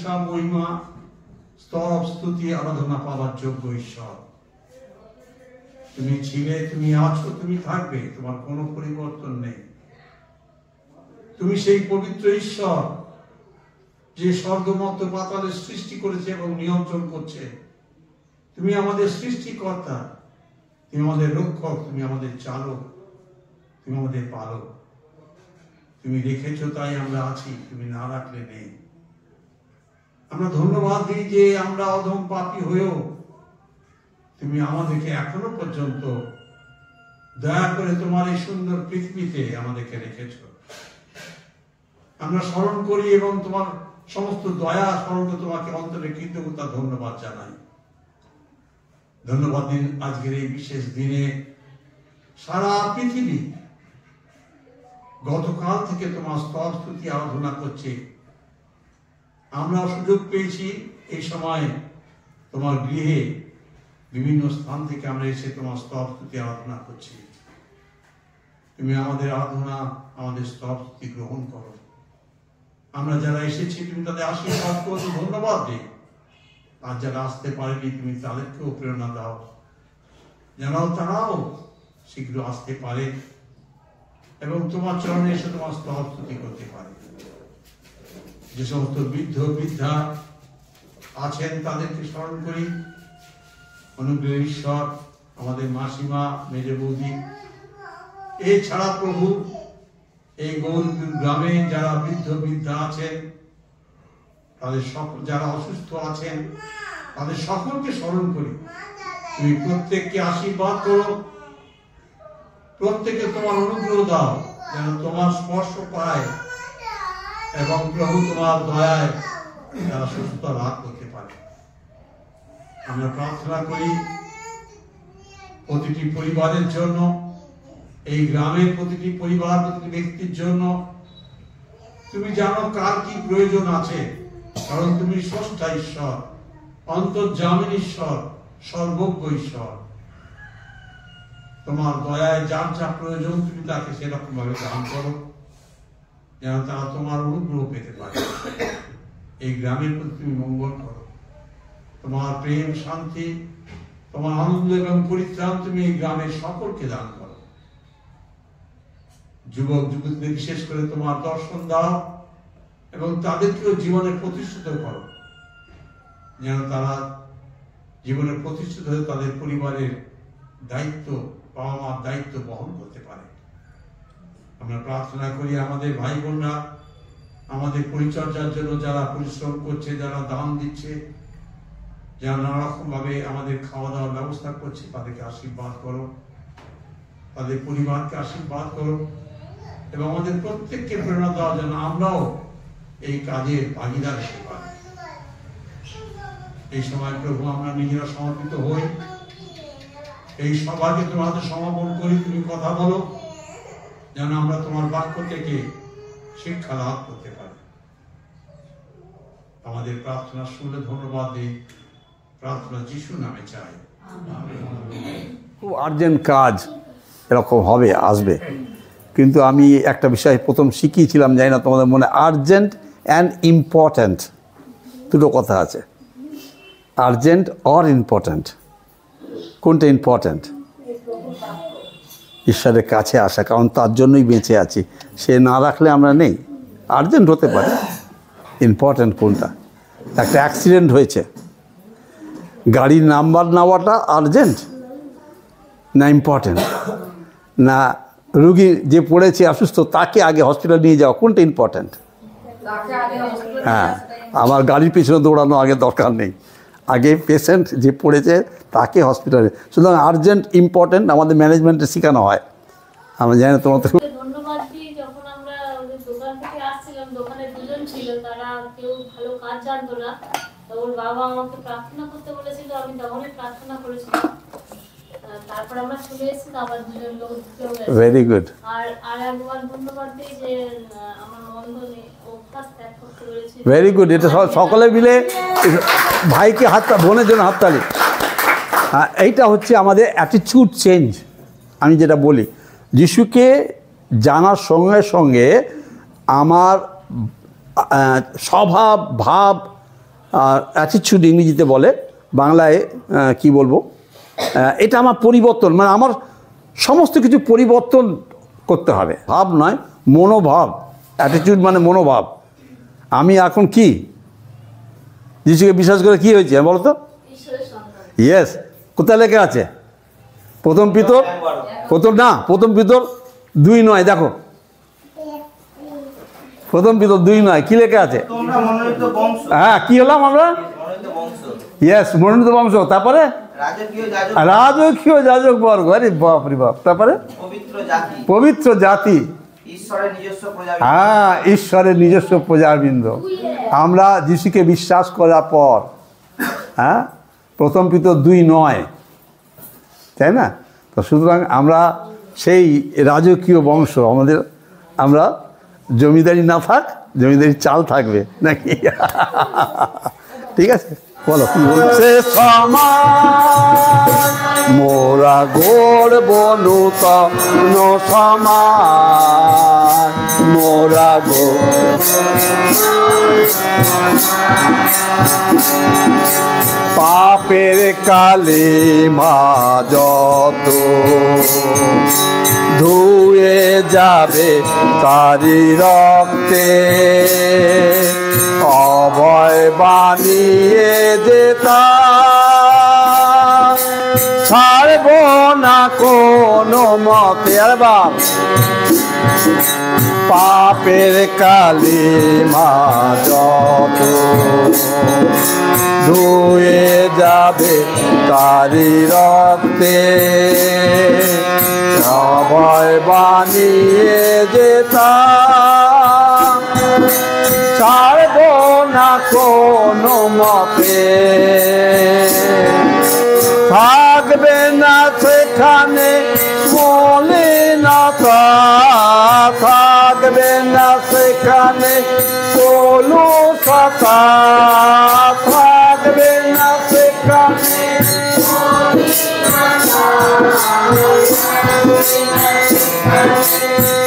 প্রশংসা, মহিমা, স্তব, স্তুতি, আরাধনা পাওয়ার যোগ্য ঈশ্বর। তুমি ছিলে, তুমি আছো, তুমি থাকবে, তোমার কোনো পরিবর্তন নেই। তুমি সেই পবিত্র ঈশ্বর যে স্বর্গমত্ত পাতালের সৃষ্টি করেছে এবং নিয়ন্ত্রণ করছে। তুমি আমাদের সৃষ্টিকর্তা, তুমি আমাদের রক্ষক, তুমি আমাদের চালক, তুমি আমাদের পালক। তুমি রেখেছো তাই আমরা আছি, তুমি না রাখলে নেই। আমরা ধন্যবাদ দিই যে আমরা অধম পাপী হয়েও তুমি আমাদেরকে এখনো পর্যন্ত দয়া করে তোমার এই সুন্দর পৃথিবীতে আমাদেরকে রেখেছ। আমরা স্মরণ করি এবং তোমার সমস্ত দয়া স্মরণ করে তোমাকে অন্তরে কৃতজ্ঞতা ধন্যবাদ জানাই। ধন্যবাদ দিন আজকের এই বিশেষ দিনে সারা পৃথিবী গতকাল থেকে তোমার স্তব, স্তুতি, আরাধনা করছে। আমরা সুযোগ পেয়েছি এই সময় তোমার গৃহে বিভিন্ন স্থান থেকে আমরা এসে তোমার স্তব, স্তুতি, আরাধনা করছি। তুমি আমাদের আরাধনা, আমাদের স্তব, স্তুতি গ্রহণ করো। আমরা যারা এসেছি তুমি তাদের আশীর্বাদ করো, ধন্যবাদ দিই। আর যারা আসতে পারেনি তুমি তাদেরকেও প্রেরণা দাও, যেন তারাও শীঘ্র আসতে পারে এবং তোমার চরণে এসে তোমার স্তব, স্তুতি করতে পারে। যে সমস্ত বৃদ্ধ বৃদ্ধা আছেন তাদেরকে স্মরণ করি। অনুগ্রহ ঈশ্বর, আমাদের মাসিমা, মেজ বৌদি, এছাড়া প্রভু এই গৌরপুর গ্রামে যারা বৃদ্ধ বৃদ্ধা আছেন, তাদের সকল যারা অসুস্থ আছেন তাদের সকলকে স্মরণ করি। তুমি প্রত্যেককে আশীর্বাদ করো, প্রত্যেকে তোমার অনুগ্রহ দাও যেন তোমার স্পর্শ পায় এবং প্রভু তোমার দয়ায় তারা সুস্থতা লাভ করতে পারে। আমরা প্রার্থনা করি প্রতিটি পরিবারের জন্য, এই গ্রামের প্রতিটি পরিবার, প্রতিটি ব্যক্তির জন্য। তুমি জানো কার কি প্রয়োজন আছে, কারণ তুমি স্রষ্টা ঈশ্বর, অন্তর্যামী ঈশ্বর, সর্বজ্ঞ ঈশ্বর। তোমার দয়ায় যার যা প্রয়োজন তুমি তাকে সেরকম ভাবে দান করো যেন তারা তোমার অনুগ্রহ পেতে পারে। এই গ্রামের প্রতি তুমি মঙ্গল করো। তোমার প্রেম, শান্তি, তোমার আনন্দ এবং পরিত্রাণ তুমি এই গ্রামের সকলকে দান করো। যুবক যুবতীদের বিশেষ করে তোমার দর্শন দাও এবং তাদেরকেও জীবনে প্রতিষ্ঠিত করো যেন তারা জীবনে প্রতিষ্ঠিত হয়ে তাদের পরিবারের দায়িত্ব, বাবা মার দায়িত্ব বহন করতে পারে। আমরা প্রার্থনা করি আমাদের ভাই বোনরা আমাদের পরিচর্যার জন্য যারা পরিশ্রম করছে, যারা দান দিচ্ছে, যারা নানা রকম ভাবে আমাদের খাওয়া দাওয়ার ব্যবস্থা করছে, তাদেরকে আশীর্বাদ করো, তাদের পরিবারকে আশীর্বাদ করো এবং আমাদের প্রত্যেককে প্রেরণা দেওয়ার জন্য আমরাও এই কাজের ভাগিদার হতে পারি। এই সময় প্রভু আমরা নিজেরা সমর্পিত হই, এই সভাকে তোমার হাতে সমর্পণ করি। তুমি কথা বলো যেন আমরা তোমার বাক্য থেকে শিক্ষা লাভ করতে পারি। আমাদের প্রার্থনা শুনলে ধন্যবাদ দিই। প্রার্থনা যিশু নামে চাই। খুব আর্জেন্ট কাজ এরকম হবে, আসবে, কিন্তু আমি একটা বিষয় প্রথম শিখিয়েছিলাম, জানি না তোমাদের মনে, আর্জেন্ট অ্যান্ড ইম্পর্ট্যান্ট দুটো কথা আছে। আর্জেন্ট অর ইম্পর্ট্যান্ট, কোনটা ইম্পর্ট্যান্ট? ঈশ্বরের কাছে আসা, কারণ তার জন্যই বেঁচে আছি। সে না রাখলে আমরা নেই। আর্জেন্ট হতে পারে, ইম্পর্ট্যান্ট কোনটা? একটা অ্যাক্সিডেন্ট হয়েছে, গাড়ির নাম্বার নেওয়াটা আর্জেন্ট না ইম্পর্ট্যান্ট? না রুগী যে পড়েছে অসুস্থ তাকে আগে হসপিটাল নিয়ে যাওয়া, কোনটা ইম্পর্ট্যান্ট? হ্যাঁ, আমার গাড়ির পিছনে দৌড়ানো আগে দরকার নেই, আগে পেশেন্ট যে পড়েছে তাকে হসপিটালে। সুতরাং আর্জেন্ট ইম্পর্ট্যান্ট আমাদের ম্যানেজমেন্টে শেখানো হয়। আমরা জানি না তোমার তো। ধন্যবাদ দিই। যখন আমরা দোকান থেকে আসছিলাম, দোকানে দুজন ছিল, তারা কেউ ভালো কাজ জানতো না। তো ওর বাবা আমাকে প্রার্থনা করতে বলেছিল, আমি তখনই প্রার্থনা করেছিলাম। তারপর আমরা চলে এসেছি, আবার দুজন লোক ঢুকেও গেছে। Very good. আর একবার ধন্যবাদ দিই যে আমার বন্ধনে অভ্যাস ত্যাগ করতে পেরেছি। Very good. এটা সকলে মিলে ভাইকে হাতটা, বোনের জন্য হাততালি। হ্যাঁ, এইটা হচ্ছে আমাদের অ্যাটিটিউড চেঞ্জ। আমি যেটা বলি, যিশুকে জানার সঙ্গে সঙ্গে আমার স্বভাব, ভাব অ্যাটিটিউড ইংরেজিতে বলে, বাংলায় কি বলবো, এটা আমার পরিবর্তন, মানে আমার সমস্ত কিছু পরিবর্তন করতে হবে, ভাব নয় মনোভাব। অ্যাটিটিউড মানে মনোভাব। আমি এখন কি যিশুকে বিশ্বাস করে কি হয়েছে বলো তো? ইয়েস। কোথায় লেখা আছে? প্রথম পিতর 2:9, দেখো প্রথম পিতর 2:9 কি লেখা আছে? হ্যাঁ, কি হলাম আমরা? ইয়েস, মনোনীত বংশ। তারপরে রাজকীয় যাজক বর্গ। আরে বাপ রে বাপ। তারপরে পবিত্র জাতি। হ্যাঁ, ঈশ্বরের নিজস্ব প্রজাবৃন্দ। আমরা যিশুকে বিশ্বাস করার পর, হ্যাঁ, প্রথম পিতর 2:9, তাই না? তো সুতরাং আমরা সেই রাজকীয় বংশ। আমরা জমিদারি না থাক, জমিদারি চাল থাকবে নাকি? ঠিক আছে, বলো কি বলছে? মোরা গড়ব নূতন সমাজ, মোরা পাপের কালিমা যত ধুয়ে যাবে তারি রক্তে, অভয় বানিয়ে যেতা ছাড়ব না কোনো মতে। আর বাপ পাপের কালিমা যত ধুয়ে যাবে তারি রক্তে, অভয় বানিয়ে যেতা ছাড়ব না কোনো মতে। থাকবে না সেখানে মলিনতা, থাকবে না সেখানে কলুষতা, থাকবে না সেখানে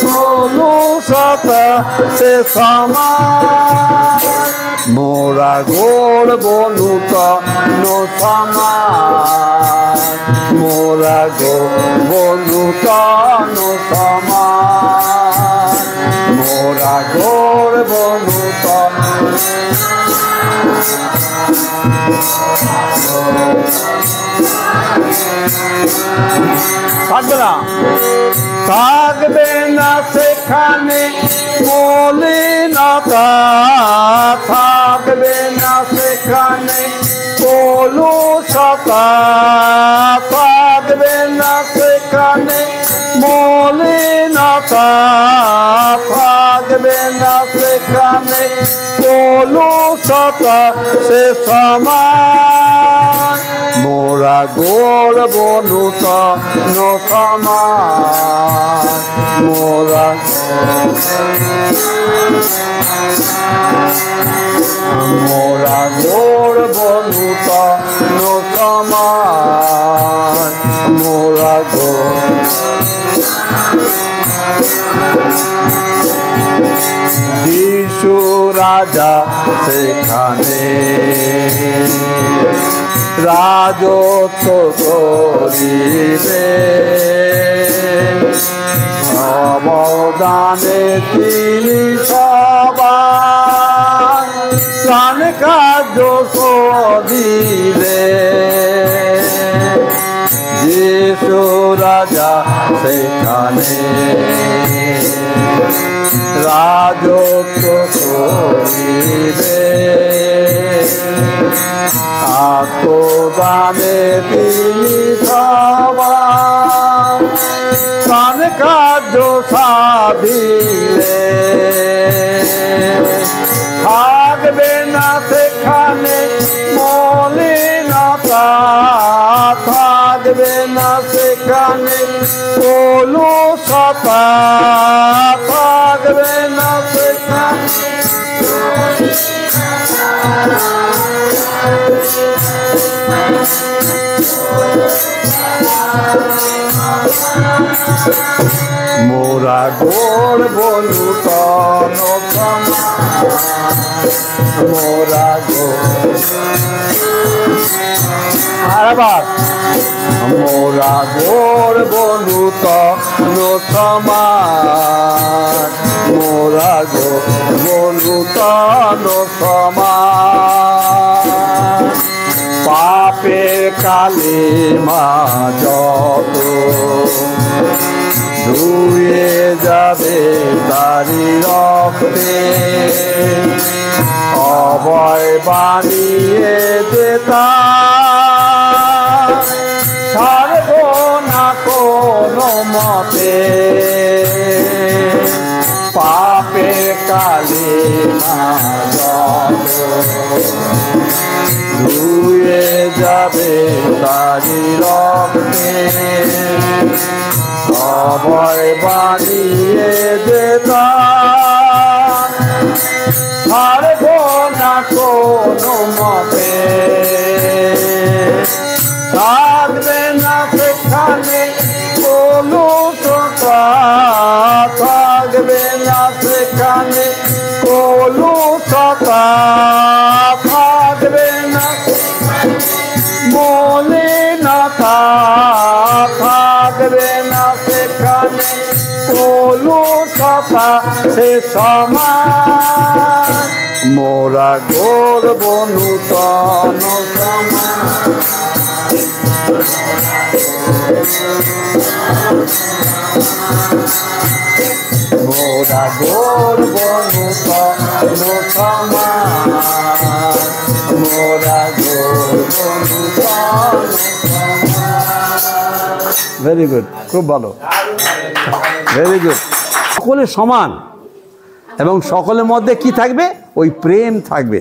কলুষতা। সে সমাজ মোরা গড়ব নূতন সমাজ, মোরা গড়ব নূতন সমাজ, মোরা গড়ব নূতন। থাকবে না, থাকবে না সেখানে মলিনতা, থাকবে না সেখানে কলুষতা, থাকবে না সেখানে মলিনতা, থাকবে না সেখানে কলুষতা। সে সমাজ মোরা গড়ব নূতন সমাজ, মোরা মোরা গড়ব নূতন সমাজ, মোরা যিশু রাজা সেখানে রাজত্ব করিবে, অবদানে তিনি সবার প্রাণ কার্য দিবে। যিশু রাজা সেখানে রাজত্ব করিবে, আত্মদানে তিনি সবার প্রাণ কার্য সাধিলে। থাকবে না সেখানে মলিনতা, থাকবে না সেখানে কলুষতা, থাকবে না সেখানে মোরা গড়ব নূতন সমাজ, মোরা গো আরেকবার মোরা গোর বনু তন সমান মোরা গো বনু তন সমান পাপের কালে মা যত ধুয়ে যাবে তারি রক্তে অভয় বানিয়ে দেতা ছাড়ব না কোনো মতে পাপের কালে মা যত ধুয়ে যাবে তারি রক্তে অভয় বানিয়ে দেতা ছাড়ব না কোনো মতে থাকবে না সেখানে কোনো কথা থাকবে না সেখানে কোনো কথা থাকবে না মনে না থাকবে না সেখানে কোনো কথা সে সমান মোরা গোর বনু তন সমান মোরা গোর বনু তন সমান মোরা গোর বনু তন ভেরি গুড, খুব ভালো, ভেরি গুড। সকলে সমান এবং সকলের মধ্যে কি থাকবে? ওই প্রেম থাকবে।